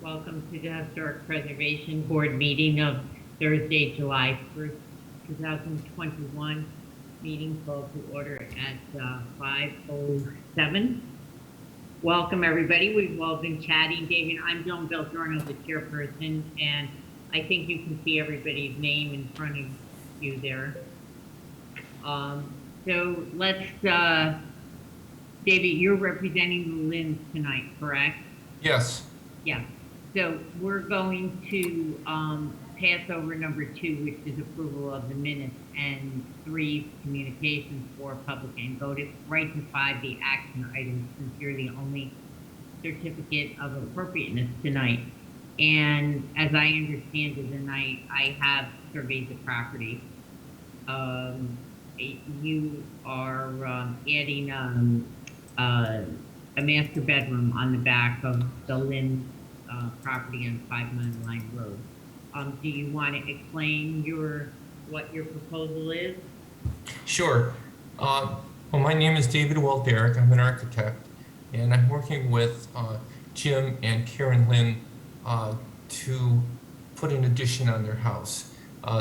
Welcome to the Historic Preservation Board meeting of Thursday, July 1st, 2021. Meeting called to order at 5:07. Welcome, everybody. We've all been chatting. David, I'm Joan Belgiorno, the chairperson, and I think you can see everybody's name in front of you there. So let's, David, you're representing the Lynns tonight, correct? Yes. Yeah. So we're going to pass over number 2, which is approval of the minutes, and 3, communications for public, and go to right to 5, the action items, since you're the only certificate of appropriateness tonight. And as I understand it tonight, I have surveyed the property. You are adding a master bedroom on the back of the Lynn property on 5 Mile Line Road. Do you want to explain what your proposal is? Sure. Well, my name is David Walderick. I'm an architect, and I'm working with Jim and Karen Lynn to put an addition on their house.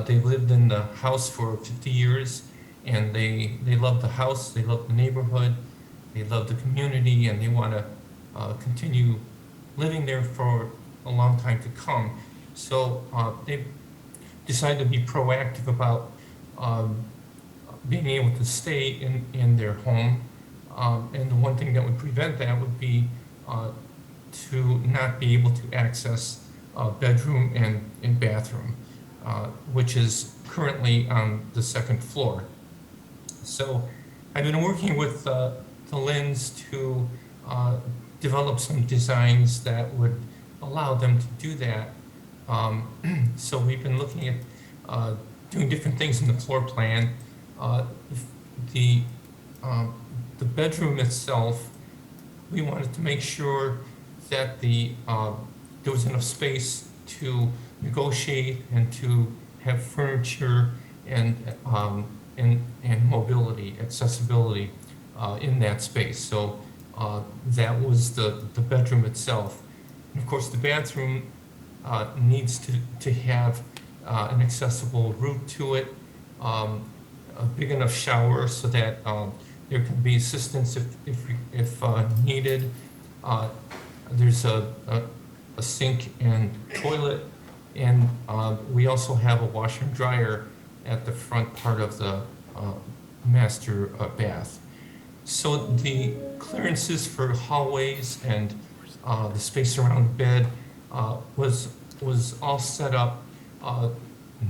They've lived in the house for 50 years, and they love the house, they love the neighborhood, they love the community, and they want to continue living there for a long time to come. So they decided to be proactive about being able to stay in their home. And the one thing that would prevent that would be to not be able to access bedroom and bathroom, which is currently on the 2nd floor. So I've been working with the Lynns to develop some designs that would allow them to do that. So we've been looking at doing different things in the floor plan. The bedroom itself, we wanted to make sure that there was enough space to negotiate and to have furniture and mobility, accessibility in that space. So that was the bedroom itself. And of course, the bathroom needs to have an accessible route to it, a big enough shower so that there can be assistance if needed. There's a sink and toilet, and we also have a washer and dryer at the front part of the master bath. So the clearances for hallways and the space around the bed was all set up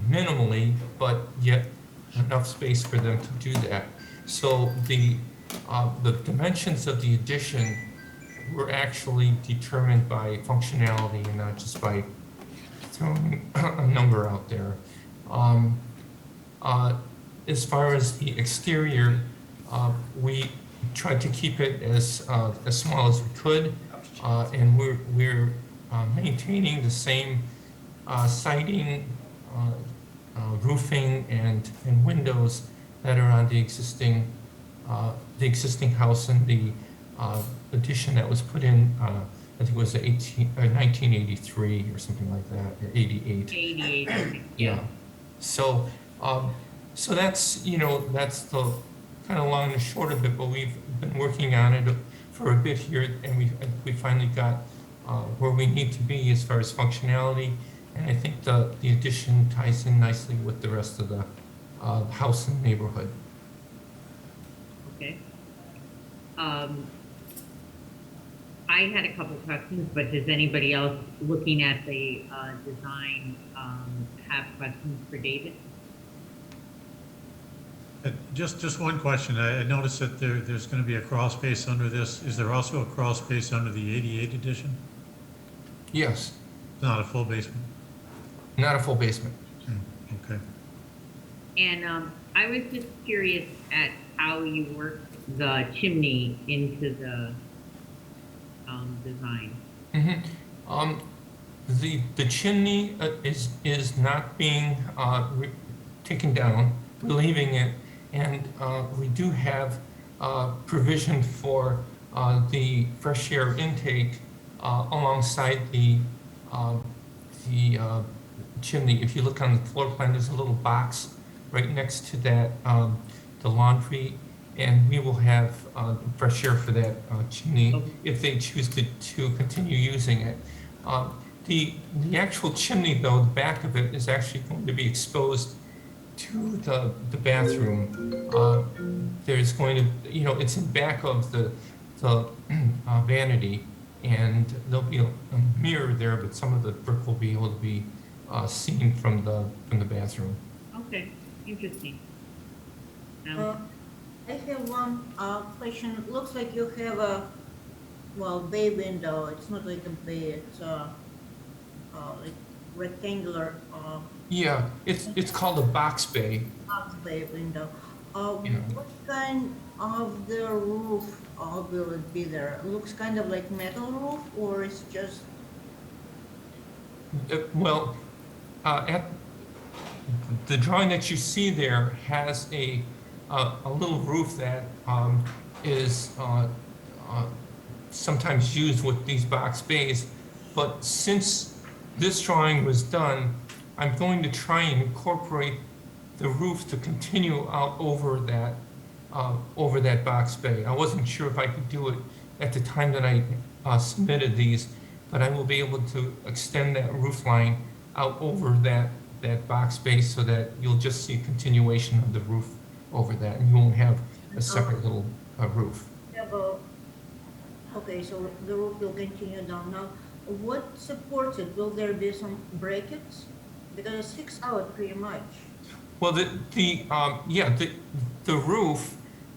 minimally, but yet enough space for them to do that. So the dimensions of the addition were actually determined by functionality and not just by throwing a number out there. As far as the exterior, we tried to keep it as small as we could, and we're maintaining the same siding, roofing, and windows that are on the existing house and the addition that was put in. I think it was 1983 or something like that, or 88. 88, I think. Yeah. So that's that's the kind of long and short of it. But we've been working on it for a bit here, and we finally got where we need to be as far as functionality. And I think the addition ties in nicely with the rest of the house and neighborhood. Okay. I had a couple questions, but does anybody else looking at the design have questions for David? Just one question. I noticed that there's going to be a crawl space under this. Is there also a crawl space under the 88 edition? Yes. Not a full basement? Not a full basement. Okay. And I was just curious at how you worked the chimney into the design. Mm-hmm. The chimney is not being taken down. We're leaving it, and we do have provision for the fresh air intake alongside the um, the chimney, if you look on the floor plan, there's a little box right next to that, the laundry, and we will have fresh air for that chimney Okay. if they choose to continue using it. The actual chimney, though, the back of it is actually going to be exposed to the bathroom. There's going to, it's in back of the vanity, and there'll be a mirror there, but some of the brick will be able to be seen from the bathroom. Okay, interesting. Uh, I have one question. It looks like you have a, well, bay window. It's not like a bay, it's like rectangular Yeah, it's called a box bay. box bay window. Yeah. What kind of the roof will it be there? It looks kind of like metal roof, or it's just, Well, at the drawing that you see there has a little roof that is sometimes used with these box bays, but since this drawing was done, I'm going to try and incorporate the roof to continue out over that box bay. I wasn't sure if I could do it at the time that I submitted these, but I will be able to extend that roof line out over that box bay so that you'll just see a continuation of the roof over that, and you won't have a separate little roof. have a, okay, so the roof will continue down. Now, what supports it? Will there be some brackets? Because it sticks out pretty much. Well, the roof,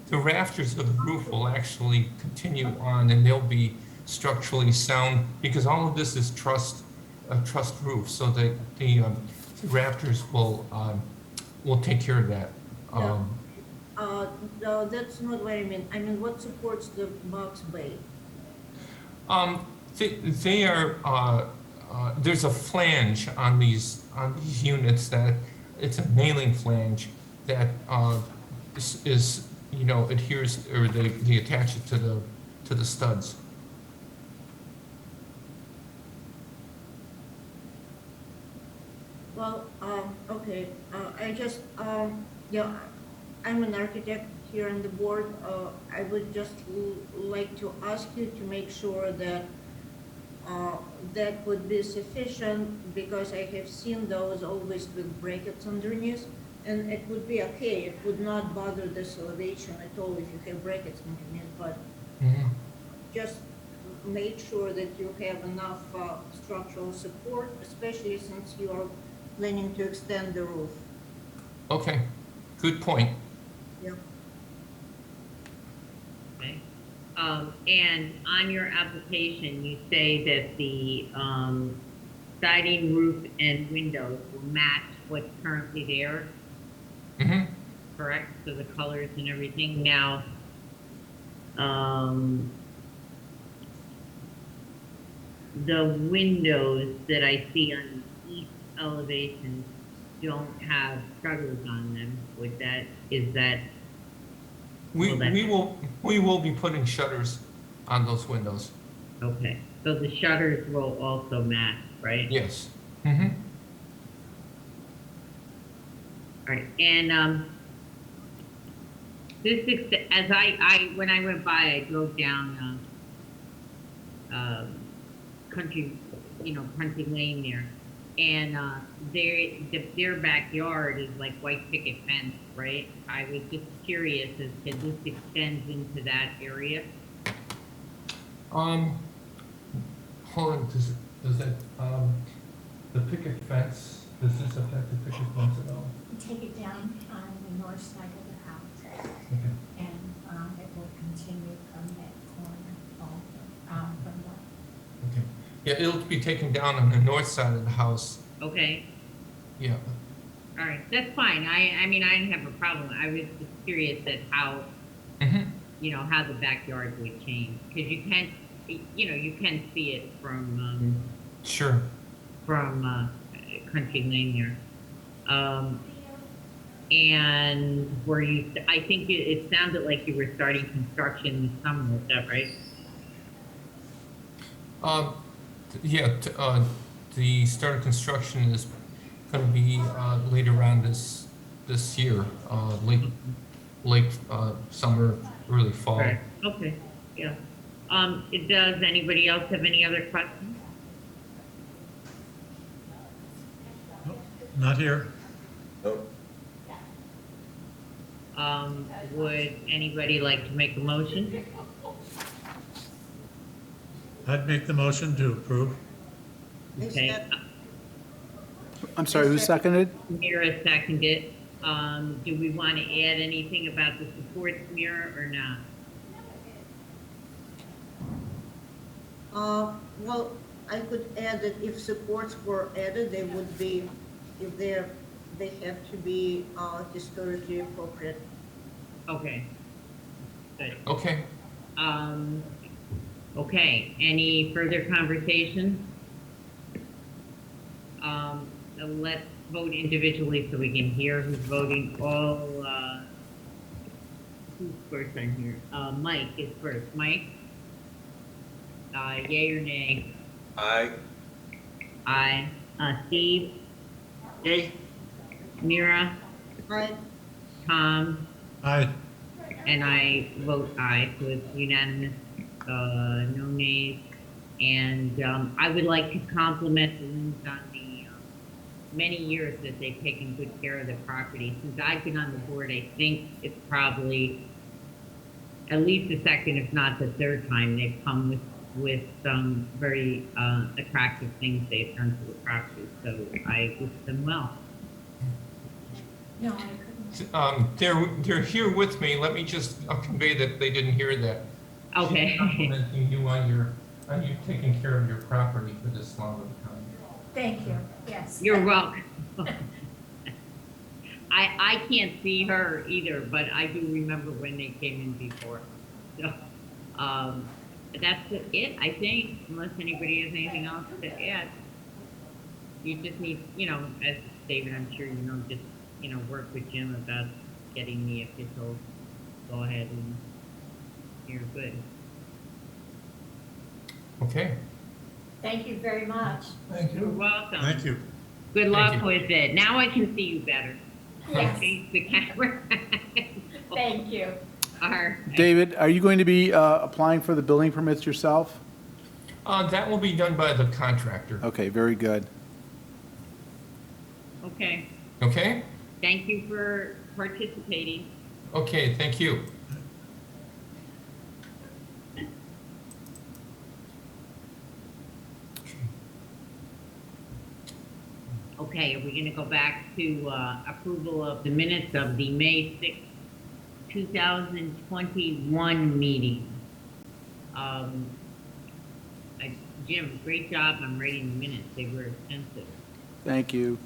the rafters of the roof will actually continue on, and they'll be structurally sound because all of this is a trussed roof, so the rafters will take care of that. No, that's not what I mean. I mean, what supports the box bay? They are there's a flange on these units that it's a nailing flange that is adheres, or they attach it to the studs. Well, okay, I just, yeah, I'm an architect here on the board. I would just like to ask you to make sure that that would be sufficient, because I have seen those always with brackets underneath, and it would be okay. It would not bother this elevation at all if you have brackets underneath, but Mhm. just make sure that you have enough structural support, especially since you are planning to extend the roof. Okay, good point. Yeah. Okay. And on your application, you say that the siding, roof, and windows will match what's currently there, Hmm. correct? So the colors and everything. Now, the windows that I see on the east elevation don't have shutters on them. Is that, We Well, that- we will be putting shutters on those windows. okay. So the shutters will also match, right? Yes. Hmm. All right, and as when I went by, I drove down country lane there, and their backyard is like white picket fence, right? I was just curious as to this extends into that area. Hold on. Does that the picket fence? Does this affect the picket fence at all? Take it down on the north side of the house, Okay. and it will continue from that corner over, from the, Okay. Yeah, it'll be taken down on the north side of the house. Okay, Yeah. all right, that's fine. I mean, I didn't have a problem. I was just curious at how, Hmm. how the backyard would change, because you can see it from Sure. Country Lane there. And I think it sounded like you were starting construction this summer, is that right? Yeah. the start of construction is going to be later on this year, late summer, early fall. Right. Okay, yeah. Does anybody else have any other questions? Nope, not here. Nope. Would anybody like to make a motion? I'd make the motion to approve. Okay, I'm sorry, who seconded? Mira seconded. Do we want to add anything about the supports, Mira, or not? Well, I could add that if supports were added, they would be, if they have to be historically appropriate. Okay. Good. Okay. Okay, any further conversation? Let's vote individually so we can hear who's voting. Who's first on here? Mike is first. Mike? Yay or nay? Aye. Aye. Steve? Yay. Mira? Aye. Tom? Aye. And I vote aye, so it's unanimous, no nays. And I would like to compliment the Loons on the many years that they've taken good care of the property. Since I've been on the board, I think it's probably at least the second, if not the third time, they've come with some very attractive things they've done to the property. So I wish them well. No, I couldn't. They're here with me. Let me just convey that they didn't hear that. Okay. She's complimenting you on you taking care of your property for this long of a time. Thank you, yes. You're welcome. I can't see her either, but I do remember when they came in before. So, that's it, I think, unless anybody has anything else to add. You just need, as David, I'm sure you know, just, work with Jim about getting the official go ahead and you're good. Okay. Thank you very much. Thank You're welcome. Thank you. Good luck you. with it. Now I can see you better. Yes. Face the camera. Thank you. All right. David, are you going to be applying for the building permits yourself? That will be done by the contractor. Okay, very good. Okay. Okay? Thank you for participating. Okay, thank you. Okay, are we going to go back to approval of the minutes of the May 6th, 2021 meeting? Jim, great job on writing the minutes. They were extensive. Thank you.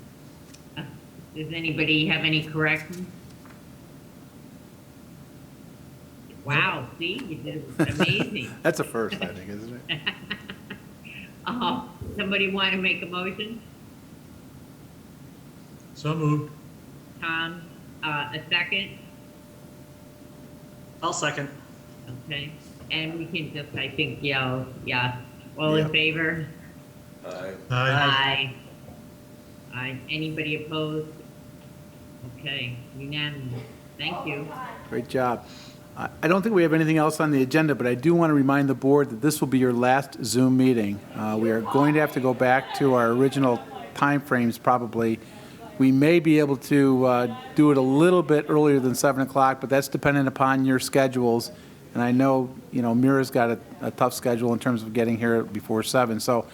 Does anybody have any corrections? Wow, see, you did amazing. That's a first, I think, isn't it? Somebody want to make a motion? So moved. Tom, a second? I'll second. Okay, and we can just, I think, yell, yes. All in Yep. favor? Aye. Aye. Aye. Anybody opposed? Okay, unanimous. Thank you. Great job. I don't think we have anything else on the agenda, but I do want to remind the board that this will be your last Zoom meeting. We are going to have to go back to our original timeframes probably. We may be able to do it a little bit earlier than 7 o'clock, but that's dependent upon your schedules. And I know, Mira's got a tough schedule in terms of getting here before 7. So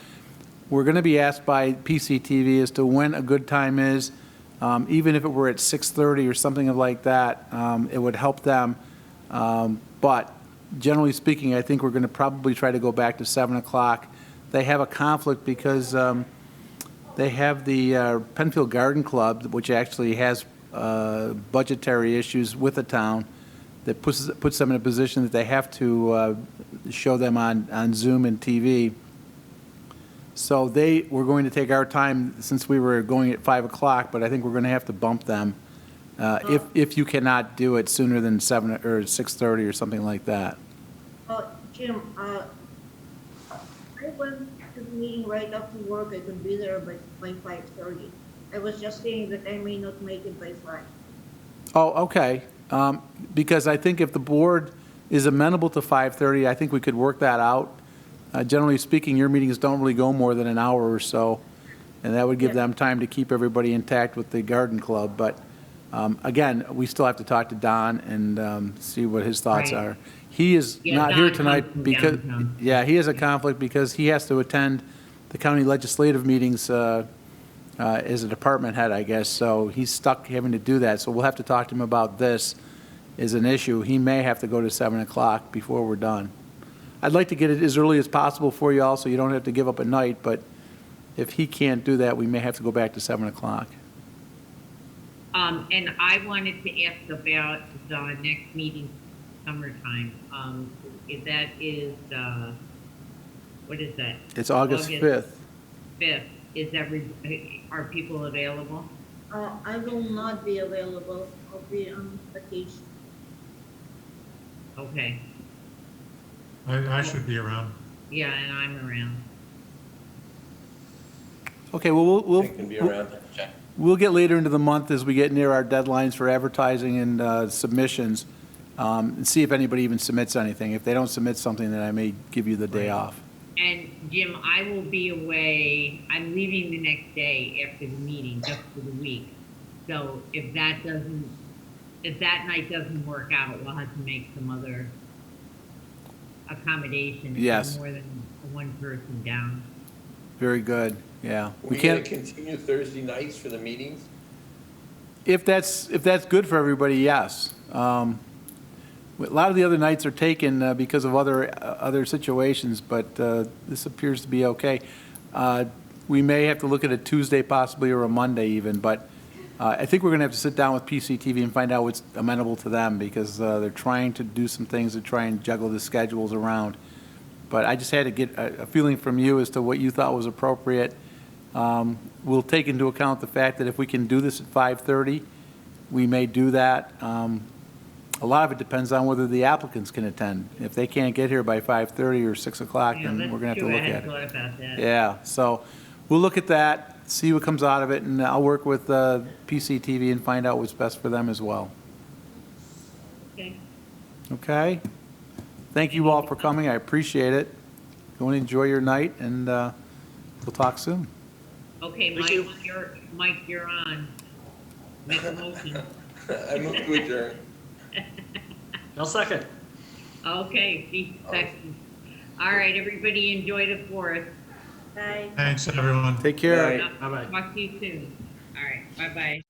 we're going to be asked by PCTV as to when a good time is. Even if it were at 6:30 or something like that, it would help them. But generally speaking, I think we're going to probably try to go back to 7 o'clock. They have a conflict because they have the Penfield Garden Club, which actually has budgetary issues with the town that puts them in a position that they have to show them on Zoom and TV. So we're going to take our time since we were going at 5 o'clock, but I think we're going to have to bump them if you cannot do it sooner than 7 or 6:30 or something like that. Jim, I went to the meeting right after work. I could be there by 5:30. I was just saying that I may not make it by 5. Oh, okay. Because I think if the board is amenable to 5:30, I think we could work that out. Generally speaking, your meetings don't really go more than an hour or so, and that would give Yeah. them time to keep everybody intact with the garden club. But again, we still have to talk to Don and see what his thoughts Right. are. He is Yeah, not here Don comes tonight from because, downtown. yeah, he has a conflict because he has to attend the county legislative meetings as a department head, I guess, so he's stuck having to do that. So we'll have to talk to him about this as an issue. He may have to go to 7 o'clock before we're done. I'd like to get it as early as possible for you all, so you don't have to give up at night, but if he can't do that, we may have to go back to 7 o'clock. And I wanted to ask about the next meeting, summertime. If that is, what is that? It's August 5th. 5th. Are people available? I will not be available. I'll be on vacation. Okay. I should be around. Yeah, and I'm around. Okay, well, I can be around. we'll get later into the month as we get near our deadlines for advertising and submissions, and see if anybody even submits anything. If they don't submit something, then I may give you the day off. And Jim, I will be away. I'm leaving the next day after the meeting, just for the week. So if that night doesn't work out, we'll have to make some other accommodation. If Yes. there's more than one person down. Very good, yeah. We can't continue Thursday nights for the meetings? If that's good for everybody, yes. A lot of the other nights are taken because of other situations, but this appears to be okay. We may have to look at a Tuesday possibly or a Monday even, but I think we're going to have to sit down with PCTV and find out what's amenable to them because they're trying to do some things to try and juggle the schedules around. But I just had to get a feeling from you as to what you thought was appropriate. We'll take into account the fact that if we can do this at 5:30, we may do that. A lot of it depends on whether the applicants can attend. If they can't get here by 5:30 or 6 o'clock, Yeah, then that's we're going to have to true. look I at hadn't it. thought about that. Yeah, so we'll look at that, see what comes out of it, and I'll work with PCTV and find out what's best for them as well. Okay. Okay? Thank you all for coming. I appreciate it. Go and enjoy your night, and we'll talk soon. Okay, Mike, you're on. Make a motion. I move to adjourn. I'll second. Okay, Pete seconds. All right, everybody enjoy the 4th. Bye. Thanks, everyone. Take care. Bye. Bye-bye. Talk to you soon. All right, bye-bye.